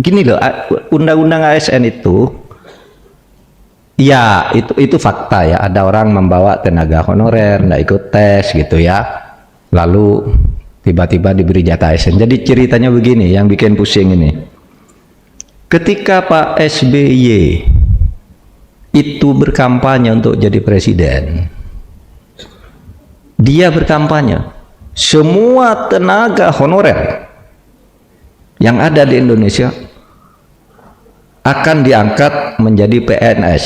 gini loh, undang-undang ASN itu, ya itu fakta ya. Ada orang membawa tenaga honorer, nggak ikut tes gitu ya, lalu tiba-tiba diberi jatah ASN. Jadi ceritanya begini, yang bikin pusing ini. Ketika Pak SBY itu berkampanye untuk jadi presiden, dia berkampanye semua tenaga honorer yang ada di Indonesia akan diangkat menjadi PNS.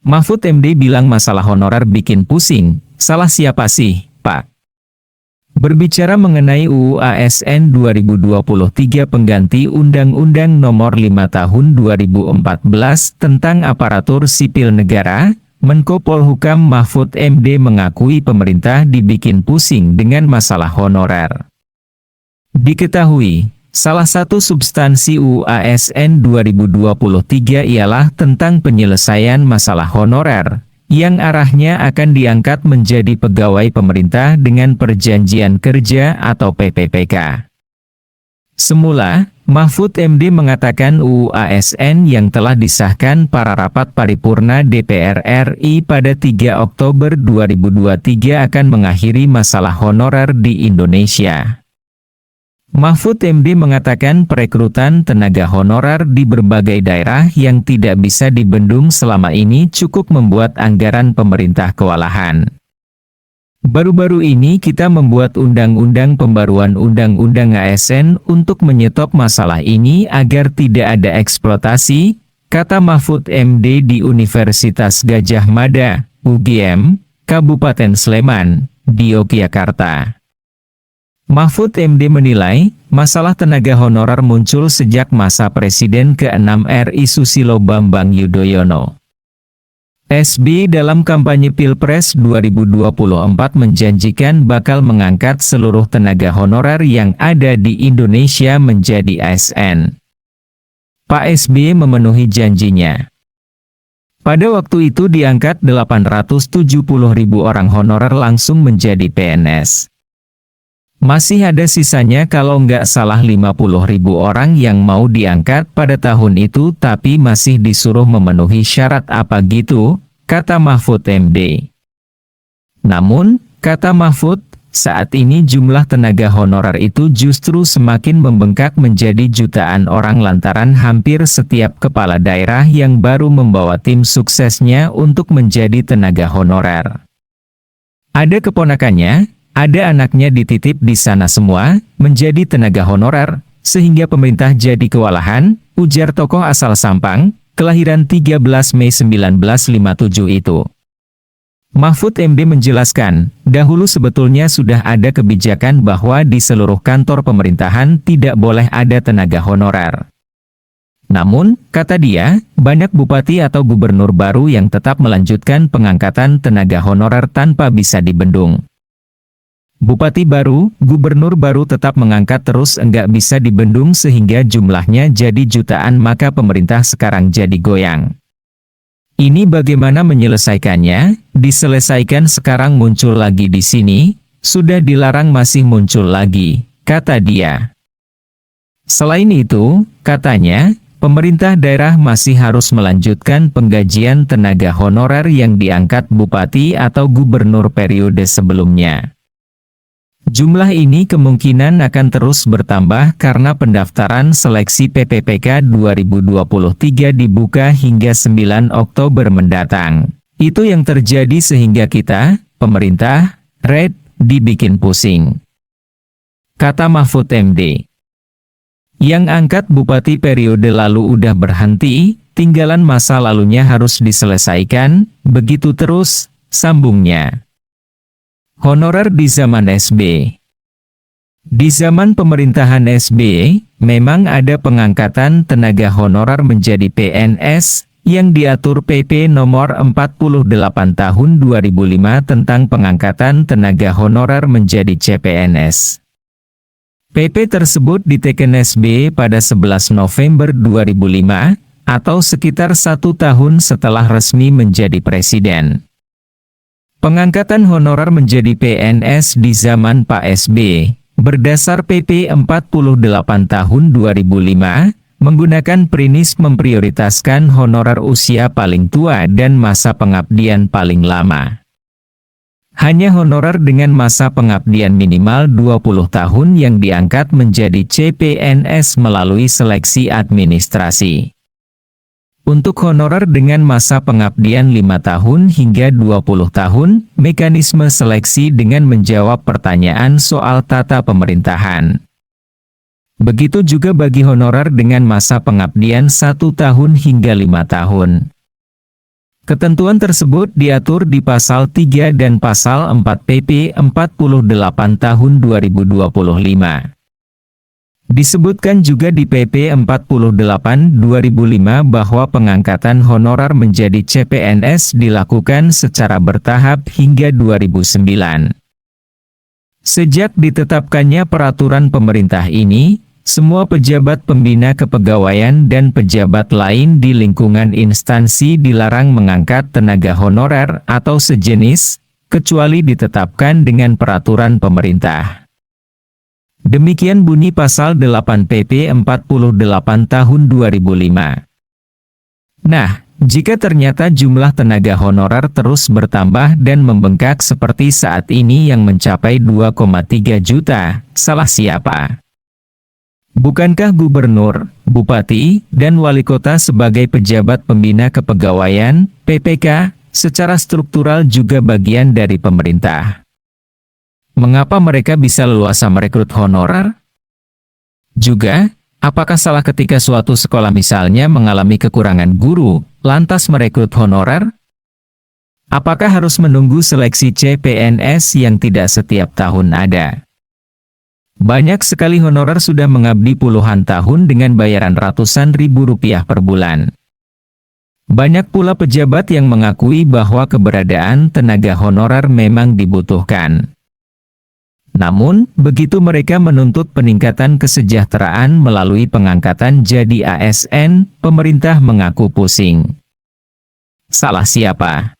Mahfud MD bilang masalah honorer bikin pusing. Salah siapa sih, Pak? Berbicara mengenai UU ASN 2023 pengganti Undang-Undang Nomor 5 Tahun 2014 tentang Aparatur Sipil Negara, Menko Polhukam Mahfud MD mengakui pemerintah dibikin pusing dengan masalah honorer. Diketahui, salah satu substansi UU ASN 2023 ialah tentang penyelesaian masalah honorer, yang arahnya akan diangkat menjadi pegawai pemerintah dengan perjanjian kerja atau PPPK. Semula, Mahfud MD mengatakan UU ASN yang telah disahkan para rapat paripurna DPR RI pada 3 Oktober 2023 akan mengakhiri masalah honorer di Indonesia. Mahfud MD mengatakan perekrutan tenaga honorer di berbagai daerah yang tidak bisa dibendung selama ini cukup membuat anggaran pemerintah kewalahan. Baru-baru ini kita membuat undang-undang pembaruan undang-undang ASN untuk menyetop masalah ini agar tidak ada eksploitasi, kata Mahfud MD di Universitas Gadjah Mada, UGM, Kabupaten Sleman, di Yogyakarta. Mahfud MD menilai, masalah tenaga honorer muncul sejak masa Presiden ke-6 RI Susilo Bambang Yudhoyono. SBY dalam kampanye Pilpres 2024 menjanjikan bakal mengangkat seluruh tenaga honorer yang ada di Indonesia menjadi ASN. Pak SBY memenuhi janjinya. Pada waktu itu diangkat 870.000 orang honorer langsung menjadi PNS. Masih ada sisanya kalau nggak salah 50.000 orang yang mau diangkat pada tahun itu tapi masih disuruh memenuhi syarat apa gitu, kata Mahfud MD. Namun, kata Mahfud, saat ini jumlah tenaga honorer itu justru semakin membengkak menjadi jutaan orang lantaran hampir setiap kepala daerah yang baru membawa tim suksesnya untuk menjadi tenaga honorer. Ada keponakannya, ada anaknya dititip di sana semua, menjadi tenaga honorer, sehingga pemerintah jadi kewalahan, ujar tokoh asal Sampang, kelahiran 13 Mei 1957 itu. Mahfud MD menjelaskan, dahulu sebetulnya sudah ada kebijakan bahwa di seluruh kantor pemerintahan tidak boleh ada tenaga honorer. Namun, kata dia, banyak bupati atau gubernur baru yang tetap melanjutkan pengangkatan tenaga honorer tanpa bisa dibendung. Bupati baru, gubernur baru tetap mengangkat terus enggak bisa dibendung sehingga jumlahnya jadi jutaan maka pemerintah sekarang jadi goyang. Ini bagaimana menyelesaikannya? Diselesaikan sekarang muncul lagi di sini, sudah dilarang masih muncul lagi, kata dia. Selain itu, katanya, pemerintah daerah masih harus melanjutkan penggajian tenaga honorer yang diangkat bupati atau gubernur periode sebelumnya. Jumlah ini kemungkinan akan terus bertambah karena pendaftaran seleksi PPPK 2023 dibuka hingga 9 Oktober mendatang. Itu yang terjadi sehingga kita, pemerintah, dibikin pusing. Kata Mahfud MD. Yang angkat bupati periode lalu udah berhenti, tinggalan masa lalunya harus diselesaikan, begitu terus, sambungnya. Honorer di zaman SBY. Di zaman pemerintahan SBY, memang ada pengangkatan tenaga honorer menjadi PNS, yang diatur PP Nomor 48 Tahun 2005 tentang pengangkatan tenaga honorer menjadi CPNS. PP tersebut diteken SBY pada 11 November 2005, atau sekitar 1 tahun setelah resmi menjadi presiden. Pengangkatan honorer menjadi PNS di zaman Pak SB, berdasar PP 48 tahun 2005, menggunakan prinsip memprioritaskan honorer usia paling tua dan masa pengabdian paling lama. Hanya honorer dengan masa pengabdian minimal 20 tahun yang diangkat menjadi CPNS melalui seleksi administrasi. Untuk honorer dengan masa pengabdian 5 tahun hingga 20 tahun, mekanisme seleksi dengan menjawab pertanyaan soal tata pemerintahan. Begitu juga bagi honorer dengan masa pengabdian 1 tahun hingga 5 tahun. Ketentuan tersebut diatur di Pasal 3 dan Pasal 4 PP 48 tahun 2025. Disebutkan juga di PP 48/2005 bahwa pengangkatan honorer menjadi CPNS dilakukan secara bertahap hingga 2009. Sejak ditetapkannya peraturan pemerintah ini, semua pejabat pembina kepegawaian dan pejabat lain di lingkungan instansi dilarang mengangkat tenaga honorer atau sejenis, kecuali ditetapkan dengan peraturan pemerintah. Demikian bunyi Pasal 8 PP 48 tahun 2005. Nah, jika ternyata jumlah tenaga honorer terus bertambah dan membengkak seperti saat ini yang mencapai 2,3 juta, salah siapa? Bukankah gubernur, bupati, dan wali kota sebagai pejabat pembina kepegawaian, PPK, secara struktural juga bagian dari pemerintah? Mengapa mereka bisa leluasa merekrut honorer? Juga, apakah salah ketika suatu sekolah misalnya mengalami kekurangan guru, lantas merekrut honorer? Apakah harus menunggu seleksi CPNS yang tidak setiap tahun ada? Banyak sekali honorer sudah mengabdi puluhan tahun dengan bayaran ratusan ribu rupiah per bulan. Banyak pula pejabat yang mengakui bahwa keberadaan tenaga honorer memang dibutuhkan. Namun, begitu mereka menuntut peningkatan kesejahteraan melalui pengangkatan jadi ASN, pemerintah mengaku pusing. Salah siapa?